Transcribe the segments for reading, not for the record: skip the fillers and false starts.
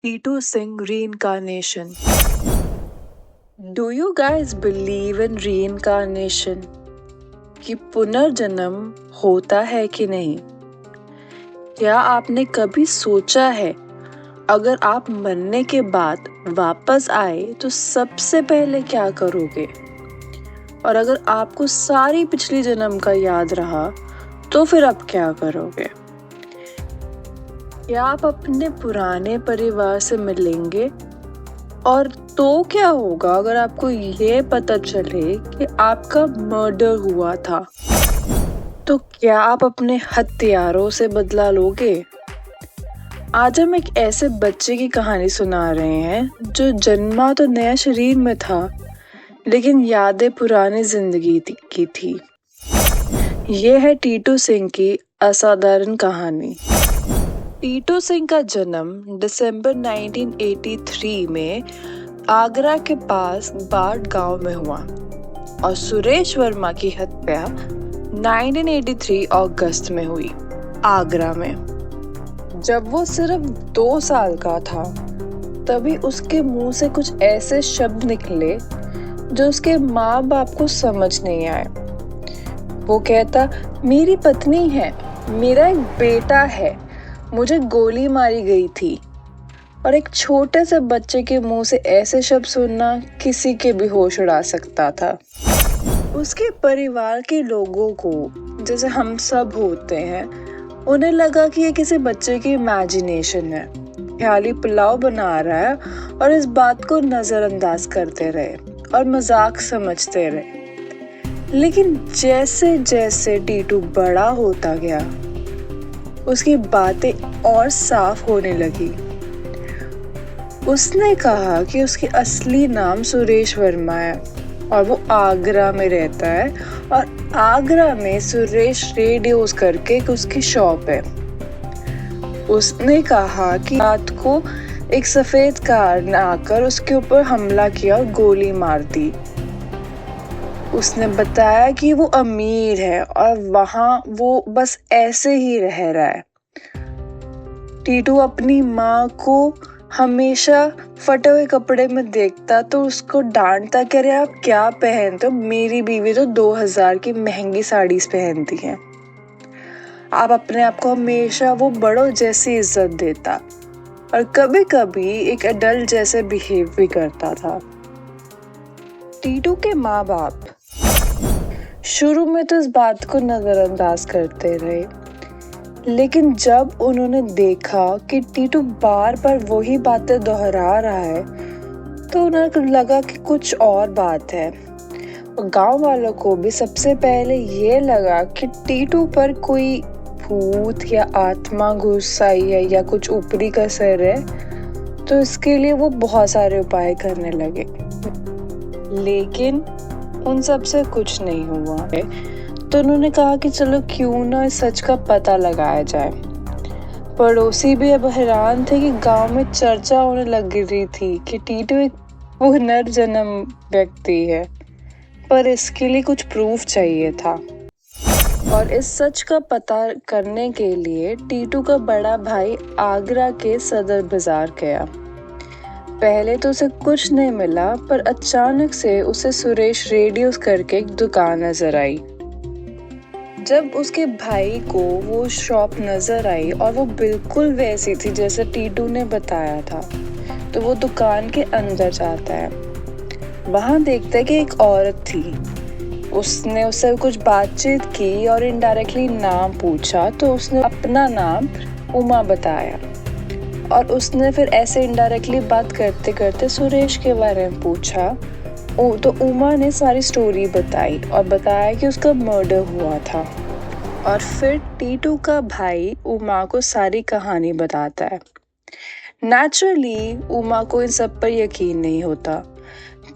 T2 Singh reincarnation. Do you guys believe in reincarnation? कि पुनर्जन्म होता है कि नहीं? क्या आपने कभी सोचा है अगर आप मरने के बाद वापस आए तो सबसे पहले क्या करोगे? और अगर आपको सारी पिछली जन्म का याद रहा तो फिर आप क्या करोगे? क्या आप अपने पुराने परिवार से मिलेंगे? और तो क्या होगा अगर आपको ये पता चले कि आपका मर्डर हुआ था? तो क्या आप अपने हत्यारों से बदला लोगे? आज हम एक ऐसे बच्चे की कहानी सुना रहे हैं जो जन्मा तो नया शरीर में था, लेकिन यादें पुरानी जिंदगी की थी। ये है टीटू सिंह की असाधारण कहानी। टीटू सिंह का जन्म दिसंबर 1983 में आगरा के पास बाट गांव में हुआ और सुरेश वर्मा की हत्या 1983 अगस्त में हुई आगरा में। जब वो सिर्फ 2 साल का था तभी उसके मुंह से कुछ ऐसे शब्द निकले जो उसके माँ बाप को समझ नहीं आए। वो कहता, मेरी पत्नी है, मेरा एक बेटा है, मुझे गोली मारी गई थी। और एक छोटे से बच्चे के मुंह से ऐसे शब्द सुनना किसी के भी होश उड़ा सकता था। उसके परिवार के लोगों को, जैसे हम सब होते हैं, उन्हें लगा कि ये किसी बच्चे की इमेजिनेशन है, ख्याली पुलाव बना रहा है, और इस बात को नजरअंदाज करते रहे और मजाक समझते रहे। लेकिन जैसे जैसे टीटू बड़ा होता गया उसकी बातें और साफ होने लगी। उसने कहा कि उसकी असली नाम सुरेश वर्मा है और वो आगरा में रहता है और आगरा में सुरेश रेडियोस करके उसकी शॉप है। उसने कहा कि रात को एक सफेद कार ने आकर उसके ऊपर हमला किया और गोली मार दी। उसने बताया कि वो अमीर है और वहाँ वो बस ऐसे ही रह रहा है। टीटू अपनी माँ को हमेशा फटे हुए कपड़े में देखता तो उसको डांटता कि अरे आप क्या पहनते हो, मेरी बीवी तो 2000 की महंगी साड़ीज पहनती है। आप अपने आप को हमेशा वो बड़ों जैसी इज्जत देता और कभी कभी एक एडल्ट जैसे बिहेव भी करता था। टीटू के माँ बाप शुरू में तो इस बात को नजरअंदाज करते रहे, लेकिन जब उन्होंने देखा कि टीटू बार बार वही बातें दोहरा रहा है तो उन्हें लगा कि कुछ और बात है। गांव वालों को भी सबसे पहले ये लगा कि टीटू पर कोई भूत या आत्मा घुस आई है या कुछ ऊपरी कसर है, तो इसके लिए वो बहुत सारे उपाय करने लगे, लेकिन उन सब से कुछ नहीं हुआ है। तो उन्होंने कहा कि चलो क्यों ना इस सच का पता लगाया जाए। पड़ोसी भी अब हैरान थे कि गांव में चर्चा होने लग रही थी कि टीटू एक पुनर्जन्म व्यक्ति है, पर इसके लिए कुछ प्रूफ चाहिए था। और इस सच का पता करने के लिए टीटू का बड़ा भाई आगरा के सदर बाजार गया। पहले तो उसे कुछ नहीं मिला, पर अचानक से उसे सुरेश रेडियोस करके एक दुकान नजर आई। जब उसके भाई को वो शॉप नजर आई और वो बिल्कुल वैसी थी जैसे टीटू ने बताया था, तो वो दुकान के अंदर जाता है। वहां देखता है कि एक औरत थी। उसने उससे कुछ बातचीत की और इनडायरेक्टली नाम पूछा, तो उसने अपना नाम उमा बताया और उसने फिर ऐसे इनडायरेक्टली बात करते करते सुरेश के बारे में पूछा। तो उमा ने सारी स्टोरी बताई और बताया कि उसका मर्डर हुआ था। और फिर टीटू का भाई उमा को सारी कहानी बताता है। नेचुरली उमा को इन सब पर यकीन नहीं होता,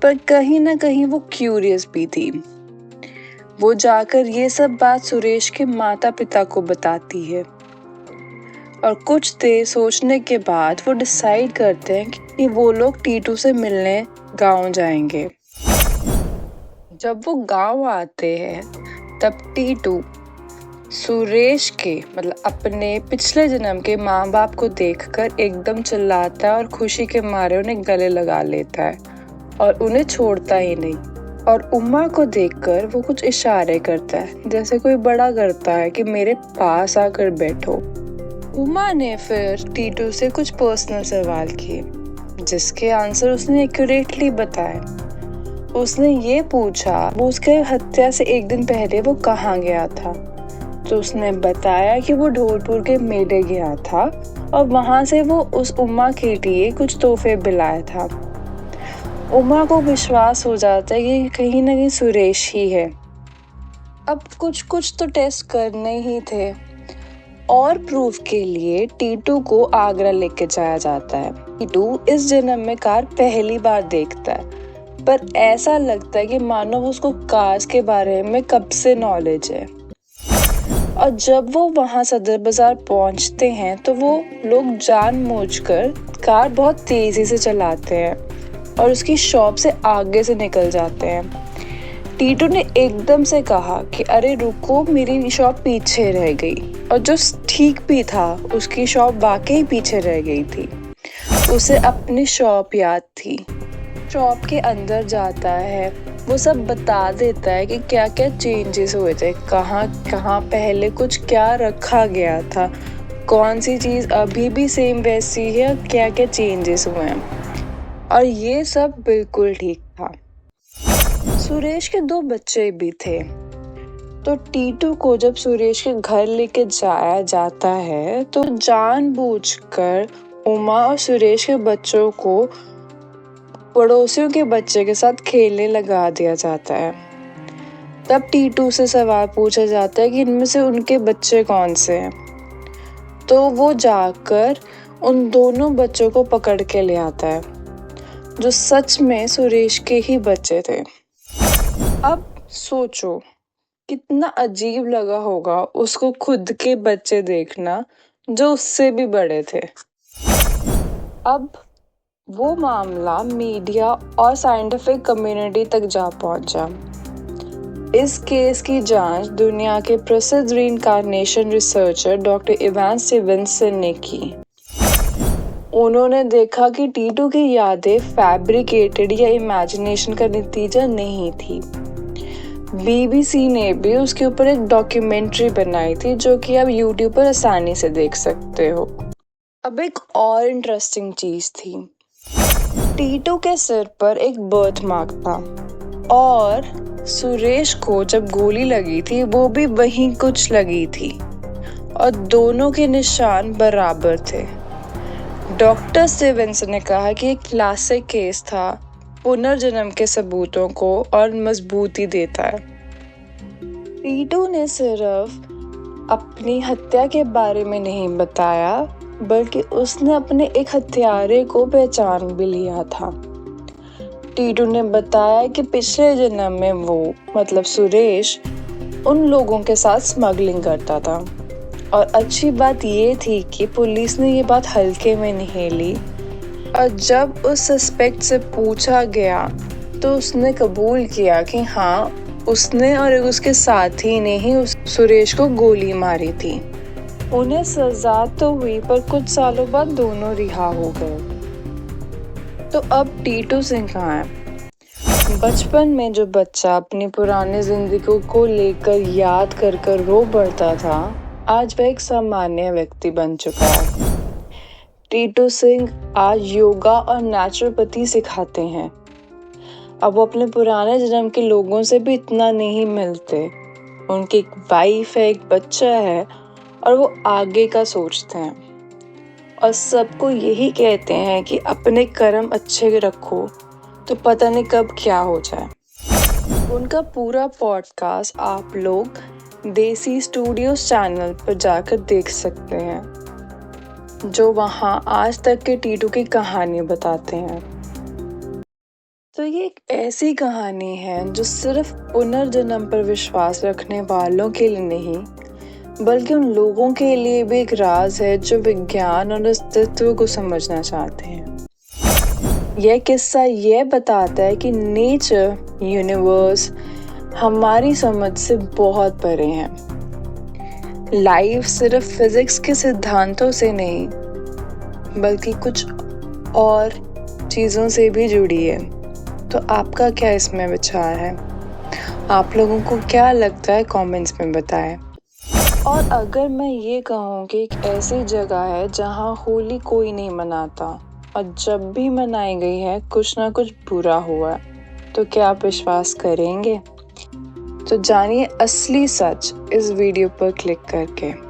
पर कहीं ना कहीं वो क्यूरियस भी थी। वो जाकर ये सब बात सुरेश के माता पिता को बताती है और कुछ देर सोचने के बाद वो डिसाइड करते हैं कि वो लोग टीटू से मिलने गांव जाएंगे। जब वो गांव आते हैं तब टीटू सुरेश के मतलब अपने पिछले जन्म के माँ बाप को देखकर एकदम चिल्लाता है और खुशी के मारे उन्हें गले लगा लेता है और उन्हें छोड़ता ही नहीं। और उमा को देखकर वो कुछ इशारे करता है, जैसे कोई बड़ा करता है कि मेरे पास आकर बैठो। उमा ने फिर टीटू से कुछ पर्सनल सवाल किए, जिसके आंसर उसने एक्यूरेटली बताए। उसने ये पूछा वो उसके हत्या से एक दिन पहले वो कहाँ गया था, तो उसने बताया कि वो ढोलपुर के मेले गया था और वहाँ से वो उस उमा के लिए कुछ तोहफे भी लाया था। उमा को विश्वास हो जाता है कि कहीं ना कहीं सुरेश ही है। अब कुछ तो टेस्ट करने ही थे और प्रूफ के लिए टीटू को आगरा लेके जाया जाता है। टीटू इस जन्म में कार पहली बार देखता है, पर ऐसा लगता है कि मानो उसको कार्स के बारे में कब से नॉलेज है। और जब वो वहाँ सदर बाजार पहुँचते हैं तो वो लोग जानबूझकर कार बहुत तेजी से चलाते हैं और उसकी शॉप से आगे से निकल जाते हैं। टीटू ने एकदम से कहा कि अरे रुको, मेरी शॉप पीछे रह गई। और जो ठीक भी था, उसकी शॉप वाकई पीछे रह गई थी। उसे अपनी शॉप याद थी। शॉप के अंदर जाता है, वो सब बता देता है कि क्या क्या चेंजेस हुए थे, कहाँ कहाँ पहले कुछ क्या रखा गया था, कौन सी चीज़ अभी भी सेम वैसी है, क्या क्या चेंजेस हुए हैं। और ये सब बिल्कुल ठीक था। सुरेश के 2 बच्चे भी थे, तो टीटू को जब सुरेश के घर लेके जाया जाता है तो जानबूझकर उमा और सुरेश के बच्चों को पड़ोसियों के बच्चे के साथ खेलने लगा दिया जाता है। तब टीटू से सवाल पूछा जाता है कि इनमें से उनके बच्चे कौन से हैं, तो वो जाकर उन दोनों बच्चों को पकड़ के ले आता है, जो सच में सुरेश के ही बच्चे थे। अब सोचो कितना अजीब लगा होगा उसको खुद के बच्चे देखना जो उससे भी बड़े थे। अब वो मामला मीडिया और साइंटिफिक कम्युनिटी तक जा पहुंचा। इस केस की जांच दुनिया के प्रसिद्ध reincarnation researcher doctor Ivan Stevenson ने की। उन्होंने देखा कि टीटू की यादें फैब्रिकेटेड या इमेजिनेशन का नतीजा नहीं थी। बीबीसी ने भी उसके ऊपर एक डॉक्यूमेंट्री बनाई थी, जो कि आप यूट्यूब पर आसानी से देख सकते हो। अब एक और इंटरेस्टिंग चीज थी, टीटू के सिर पर एक बर्थ मार्क था और सुरेश को जब गोली लगी थी वो भी वहीं कुछ लगी थी और दोनों के निशान बराबर थे। डॉक्टर स्टीवनसन ने कहा कि एक क्लासिक केस था, पुनर्जन्म के सबूतों को और मजबूती देता है। टीटू ने सिर्फ अपनी हत्या के बारे में नहीं बताया, बल्कि उसने अपने एक हत्यारे को पहचान भी लिया था। टीटू ने बताया कि पिछले जन्म में वो मतलब सुरेश उन लोगों के साथ स्मगलिंग करता था। और अच्छी बात ये थी कि पुलिस ने ये बात हल्के में नहीं ली और जब उस सस्पेक्ट से पूछा गया तो उसने कबूल किया कि हाँ, उसने और उसके साथी ने ही उस सुरेश को गोली मारी थी। उन्हें सजा तो हुई, पर कुछ सालों बाद दोनों रिहा हो गए। तो अब टीटू सिंह कहाँ है? बचपन में जो बच्चा अपनी पुरानी जिंदगी को लेकर याद कर कर रो पड़ता था, आज वह एक सामान्य व्यक्ति बन चुका है। टीटू सिंह आज योगा और नेचुरोपैथी सिखाते हैं। अब वो अपने पुराने जन्म के लोगों से भी इतना नहीं मिलते। उनकी एक वाइफ है, एक बच्चा है और वो आगे का सोचते हैं और सबको यही कहते हैं कि अपने कर्म अच्छे रखो तो पता नहीं कब क्या हो जाए। उनका पूरा पॉडकास्ट आप लोग देसी स्टूडियोज चैनल पर जाकर देख सकते हैं, जो वहाँ आज तक के टीटू की कहानी बताते हैं। तो ये एक ऐसी कहानी है जो सिर्फ पुनर्जन्म पर विश्वास रखने वालों के लिए नहीं, बल्कि उन लोगों के लिए भी एक राज है जो विज्ञान और अस्तित्व को समझना चाहते हैं। यह किस्सा यह बताता है कि नेचर, यूनिवर्स हमारी समझ से बहुत परे हैं। लाइफ सिर्फ फिजिक्स के सिद्धांतों से नहीं बल्कि कुछ और चीज़ों से भी जुड़ी है। तो आपका क्या इसमें विचार है? आप लोगों को क्या लगता है कमेंट्स में बताएं। और अगर मैं ये कहूँ कि एक ऐसी जगह है जहाँ होली कोई नहीं मनाता और जब भी मनाई गई है कुछ ना कुछ बुरा हुआ है, तो क्या आप विश्वास करेंगे? तो जानिए असली सच इस वीडियो पर क्लिक करके।